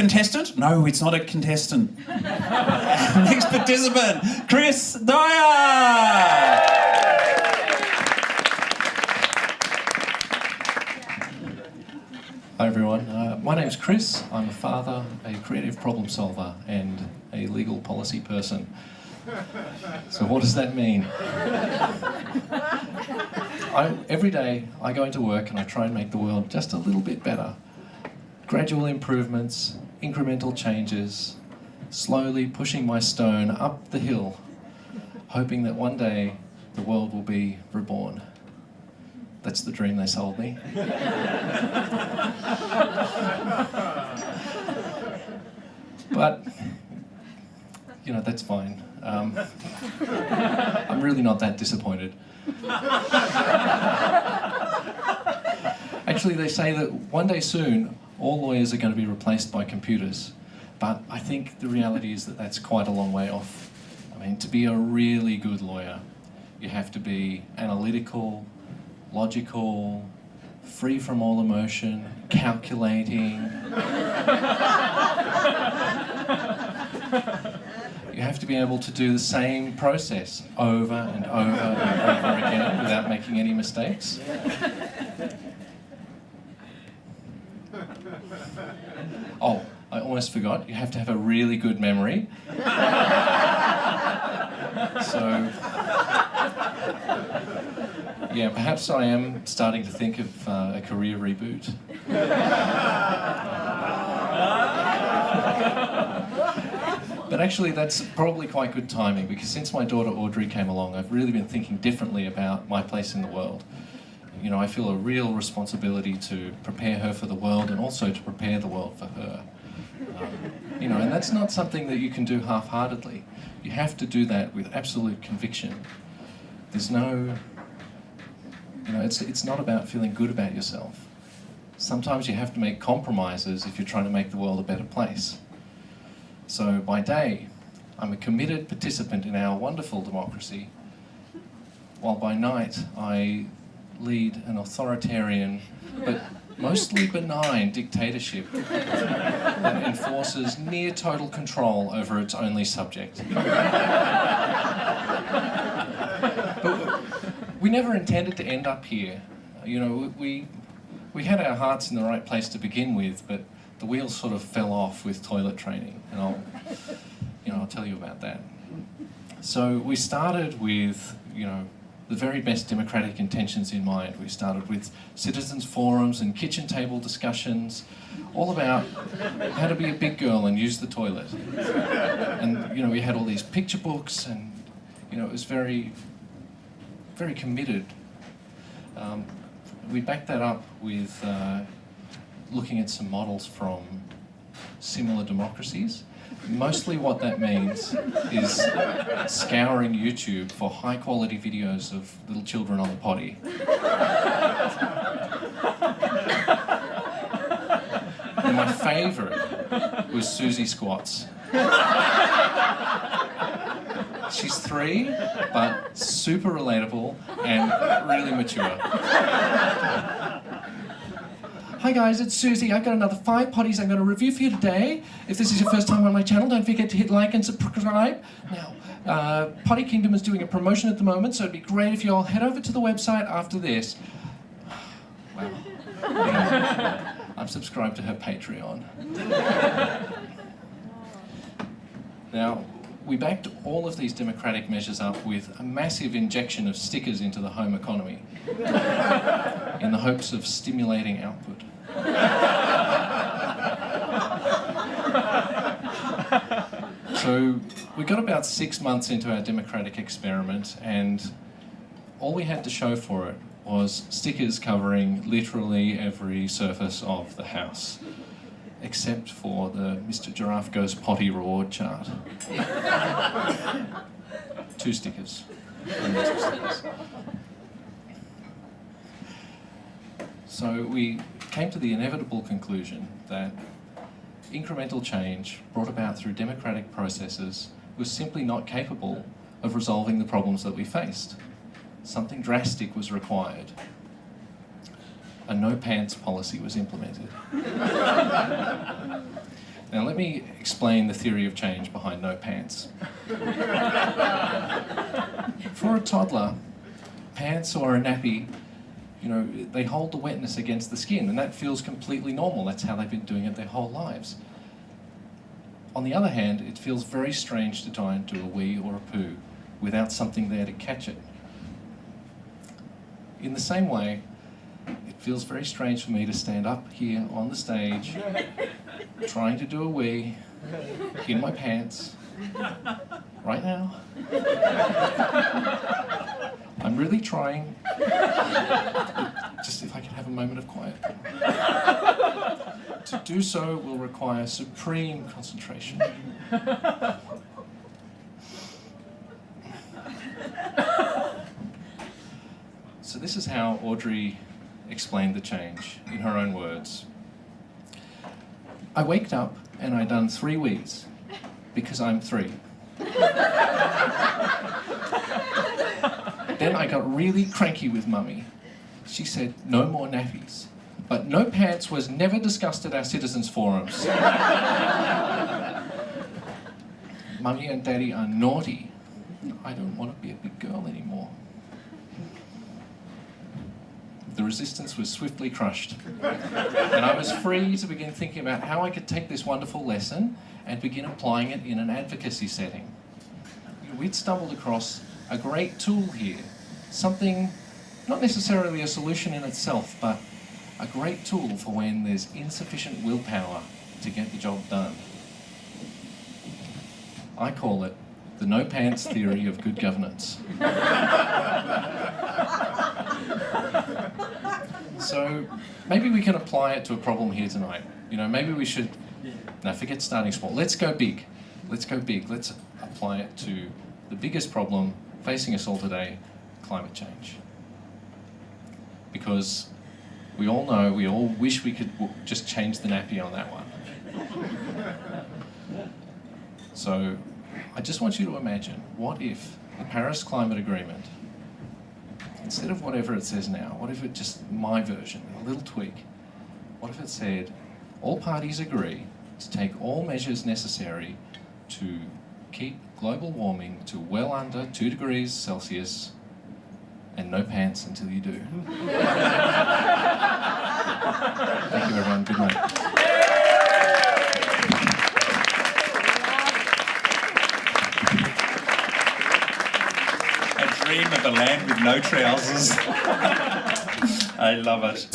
contestant? No, it's not a contestant. Next participant, Chris Dyer. Hi everyone, my name's Chris. I'm a father, a creative problem solver and a legal policy person. So what does that mean? Every day I go into work and I try and make the world just a little bit better. Gradual improvements, incremental changes, slowly pushing my stone up the hill, hoping that one day the world will be reborn. That's the dream they sold me. But, you know, that's fine. I'm really not that disappointed. Actually, they say that one day soon, all lawyers are going to be replaced by computers. But I think the reality is that that's quite a long way off. I mean, to be a really good lawyer, you have to be analytical, logical, free from all emotion, calculating. You have to be able to do the same process over and over and over again without making any mistakes. Oh, I almost forgot, you have to have a really good memory. So, yeah, perhaps I am starting to think of a career reboot. But actually that's probably quite good timing, because since my daughter Audrey came along, I've really been thinking differently about my place in the world. You know, I feel a real responsibility to prepare her for the world and also to prepare the world for her. You know, and that's not something that you can do half-heartedly. You have to do that with absolute conviction. There's no, you know, it's not about feeling good about yourself. Sometimes you have to make compromises if you're trying to make the world a better place. So by day, I'm a committed participant in our wonderful democracy, while by night I lead an authoritarian but mostly benign dictatorship that enforces near total control over its only subject. But we never intended to end up here. You know, we had our hearts in the right place to begin with, but the wheels sort of fell off with toilet training, and I'll tell you about that. So we started with, you know, the very best democratic intentions in mind. We started with citizens' forums and kitchen table discussions, all about how to be a big girl and use the toilet. And, you know, we had all these picture books, and, you know, it was very, very committed. We backed that up with looking at some models from similar democracies. Mostly what that means is scouring YouTube for high-quality videos of little children on the potty. And my favourite was Susie Squats. She's 3, but super relatable and really mature. Hi guys, it's Susie. I've got another 5 potties I'm going to review for you today. If this is your first time on my channel, don't forget to hit like and subscribe. Now, Potty Kingdom is doing a promotion at the moment, so it'd be great if you all head over to the website after this. Wow. Yeah. I'm subscribed to her Patreon. Now, we backed all of these democratic measures up with a massive injection of stickers into the home economy in the hopes of stimulating output. So we got about 6 months into our democratic experiment, and all we had to show for it was stickers covering literally every surface of the house, except for the Mr. Giraffe Goes Potty reward chart. 2 stickers. Only 2 stickers. So we came to the inevitable conclusion that incremental change brought about through democratic processes was simply not capable of resolving the problems that we faced. Something drastic was required. A no-pants policy was implemented. Now let me explain the theory of change behind no pants. For a toddler, pants or a nappy, they hold the wetness against the skin, and that feels completely normal. That's how they've been doing it their whole lives. On the other hand, it feels very strange to try and do a wee or a poo without something there to catch it. In the same way, it feels very strange for me to stand up here on the stage, trying to do a wee in my pants, right now. I'm really trying. Just if I can have a moment of quiet. To do so will require supreme concentration. So this is how Audrey explained the change in her own words. I waked up and I done 3 wees because I'm 3. Then I got really cranky with Mummy. She said, no more nappies. But no pants was never discussed at our citizens' forums. Mummy and Daddy are naughty. I don't want to be a big girl anymore. The resistance was swiftly crushed. And I was free to begin thinking about how I could take this wonderful lesson and begin applying it in an advocacy setting. We'd stumbled across a great tool here. Something, not necessarily a solution in itself, but a great tool for when there's insufficient willpower to get the job done. I call it the no pants theory of good governance. So maybe we can apply it to a problem here tonight. Maybe we should, now forget starting small. Let's go big. Let's go big. Let's apply it to the biggest problem facing us all today, climate change. Because we all know, we all wish we could just change the nappy on that one. So I just want you to imagine, what if the Paris Climate Agreement, instead of whatever it says now, what if it just, my version, a little tweak, what if it said, all parties agree to take all measures necessary to keep global warming to well under 2 degrees Celsius and no pants until you do. Thank you everyone, good night. Dream of a land with no trousers. I love it.